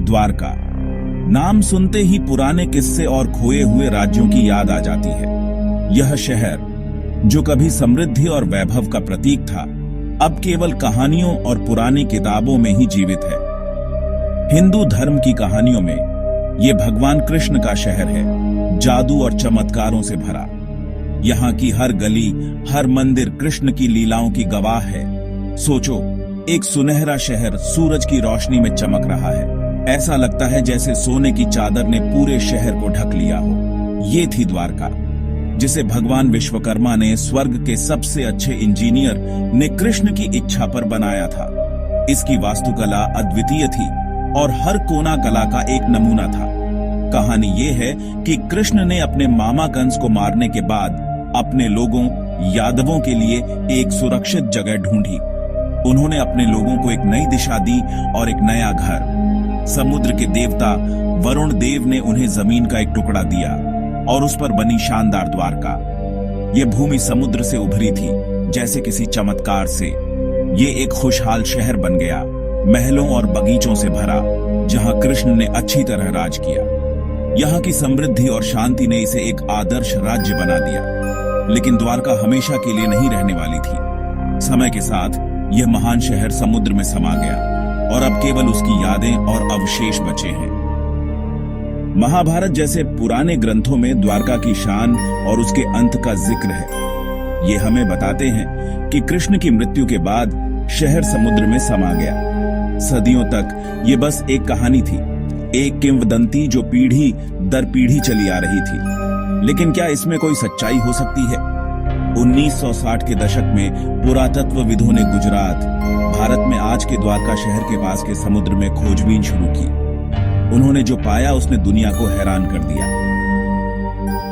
द्वारका। नाम सुनते ही पुराने किस्से और खोए हुए राज्यों की याद आ जाती है। यह शहर, जो कभी समृद्धि और वैभव का प्रतीक था, अब केवल कहानियों और पुरानी किताबों में ही जीवित है। हिंदू धर्म की कहानियों में यह भगवान कृष्ण का शहर है, जादू और चमत्कारों से भरा। यहाँ की हर गली, हर मंदिर कृष्ण की लीलाओं की गवाह है। सोचो, एक सुनहरा शहर सूरज की रोशनी में चमक रहा है। ऐसा लगता है जैसे सोने की चादर ने पूरे शहर को ढक लिया हो। ये थी द्वारका, जिसे भगवान विश्वकर्मा ने स्वर्ग के सबसे अच्छे इंजीनियर ने कृष्ण की इच्छा पर बनाया था। इसकी वास्तुकला अद्वितीय थी और हर कोना कला का एक नमूना था। कहानी ये है कि कृष्ण ने अपने मामा कंस को मारने के बाद अपने लोगों यादवों के लिए एक सुरक्षित जगह ढूंढी। उन्होंने अपने लोगों को एक नई दिशा दी और एक नया घर। समुद्र के देवता वरुण देव ने उन्हें जमीन का एक टुकड़ा दिया और उस पर बनी शानदार द्वारका। यह भूमि समुद्र से उभरी थी, जैसे किसी चमत्कार से। ये एक खुशहाल शहर बन गया, महलों और बगीचों से भरा, जहां कृष्ण ने अच्छी तरह राज किया। यहाँ की समृद्धि और शांति ने इसे एक आदर्श राज्य बना दिया। लेकिन द्वारका हमेशा के लिए नहीं रहने वाली थी। समय के साथ यह महान शहर समुद्र में समा गया और अब केवल उसकी यादें और अवशेष बचे हैं। महाभारत जैसे पुराने ग्रंथों में द्वारका की शान और उसके अंत का जिक्र है। ये हमें बताते हैं कि कृष्ण की मृत्यु के बाद शहर समुद्र में समा गया। सदियों तक ये बस एक कहानी थी, एक किंवदंती जो पीढ़ी दर पीढ़ी चली आ रही थी। लेकिन क्या इसमें कोई सच्चाई हो सकती है? 1960 के दशक में पुरातत्वविदों ने गुजरात, भारत में आज के द्वारका शहर के पास के समुद्र में खोजबीन शुरू की। उन्होंने जो पाया उसने दुनिया को हैरान कर दिया।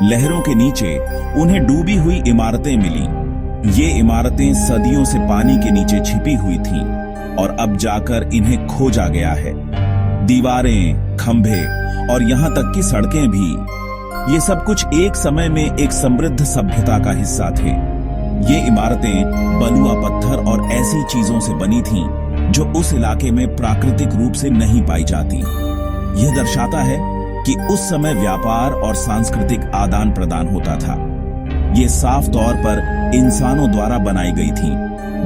लहरों के नीचे उन्हें डूबी हुई इमारतें मिली। ये इमारतें सदियों से पानी के नीचे छिपी हुई थीं और अब जाकर इन्हें खोजा गया है। दीवारें, खंभे और यहां तक कि सड़कें भी, ये सब कुछ एक समय में एक समृद्ध सभ्यता का हिस्सा थे। ये इमारतें बलुआ पत्थर और ऐसी चीजों से बनी थीं जो उस इलाके में प्राकृतिक रूप से नहीं पाई जाती। यह दर्शाता है कि उस समय व्यापार और सांस्कृतिक आदान प्रदान होता था। ये साफ तौर पर इंसानों द्वारा बनाई गई थी,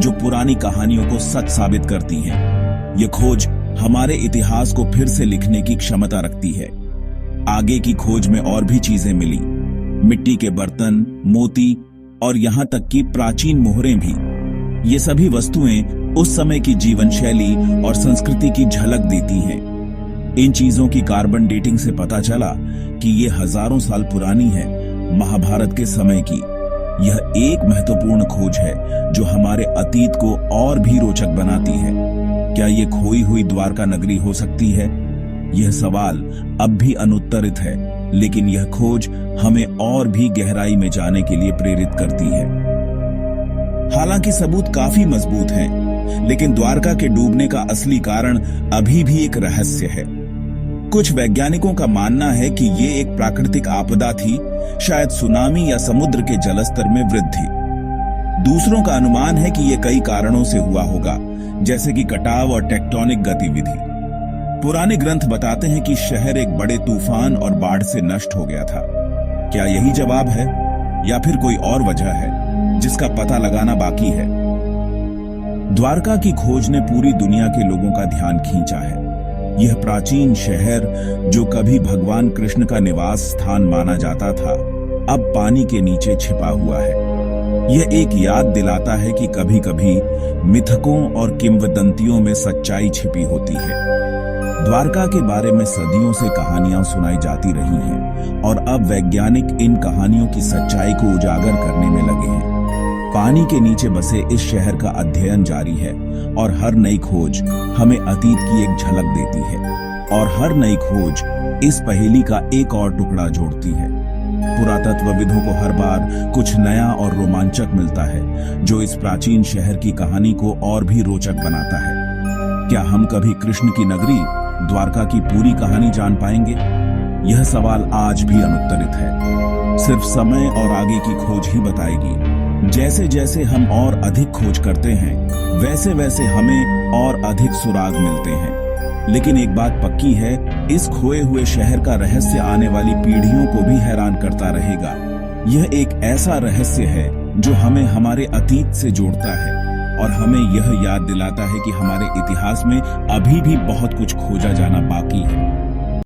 जो पुरानी कहानियों को सच साबित करती हैं। ये खोज हमारे इतिहास को फिर से लिखने की क्षमता रखती है। आगे की खोज में और भी चीजें मिली, मिट्टी के बर्तन, मोती और यहाँ तक कि प्राचीन मोहरें भी। ये सभी वस्तुएं उस समय की जीवन शैली और संस्कृति की झलक देती हैं। इन चीजों की कार्बन डेटिंग से पता चला कि ये हजारों साल पुरानी है, महाभारत के समय की। यह एक महत्वपूर्ण खोज है जो हमारे अतीत को और भी रोचक बनाती है। क्या ये खोई हुई द्वारका नगरी हो सकती है? यह सवाल अब भी अनुत्तरित है, लेकिन यह खोज हमें और भी गहराई में जाने के लिए प्रेरित करती है। हालांकि सबूत काफी मजबूत हैं, लेकिन द्वारका के डूबने का असली कारण अभी भी एक रहस्य है। कुछ वैज्ञानिकों का मानना है कि ये एक प्राकृतिक आपदा थी, शायद सुनामी या समुद्र के जलस्तर में वृद्धि। दूसरों का अनुमान है कि यह कई कारणों से हुआ होगा, जैसे कि कटाव और टेक्टोनिक गतिविधि। पुराने ग्रंथ बताते हैं कि शहर एक बड़े तूफान और बाढ़ से नष्ट हो गया था। क्या यही जवाब है, या फिर कोई और वजह है जिसका पता लगाना बाकी है? द्वारका की खोज ने पूरी दुनिया के लोगों का ध्यान खींचा है। यह प्राचीन शहर, जो कभी भगवान कृष्ण का निवास स्थान माना जाता था, अब पानी के नीचे छिपा हुआ है। यह एक याद दिलाता है कि कभी कभी मिथकों और किंवदंतियों में सच्चाई छिपी होती है। द्वारका के बारे में सदियों से कहानियां सुनाई जाती रही हैं और अब वैज्ञानिक इन कहानियों की सच्चाई को उजागर करने में लगे हैं। पानी के नीचे बसे इस शहर का अध्ययन जारी है और हर नई खोज हमें अतीत की एक झलक देती है, और हर नई खोज इस पहेली का एक और टुकड़ा जोड़ती है। पुरातत्वविदों को हर बार कुछ नया और रोमांचक मिलता है, जो इस प्राचीन शहर की कहानी को और भी रोचक बनाता है। क्या हम कभी कृष्ण की नगरी द्वारका की पूरी कहानी जान पाएंगे? यह सवाल आज भी अनुत्तरित है। सिर्फ समय और आगे की खोज ही बताएगी। जैसे जैसे हम और अधिक खोज करते हैं, वैसे वैसे हमें और अधिक सुराग मिलते हैं। लेकिन एक बात पक्की है, इस खोए हुए शहर का रहस्य आने वाली पीढ़ियों को भी हैरान करता रहेगा। यह एक ऐसा रहस्य है जो हमें हमारे अतीत से जोड़ता है और हमें यह याद दिलाता है कि हमारे इतिहास में अभी भी बहुत कुछ खोजा जाना बाकी है।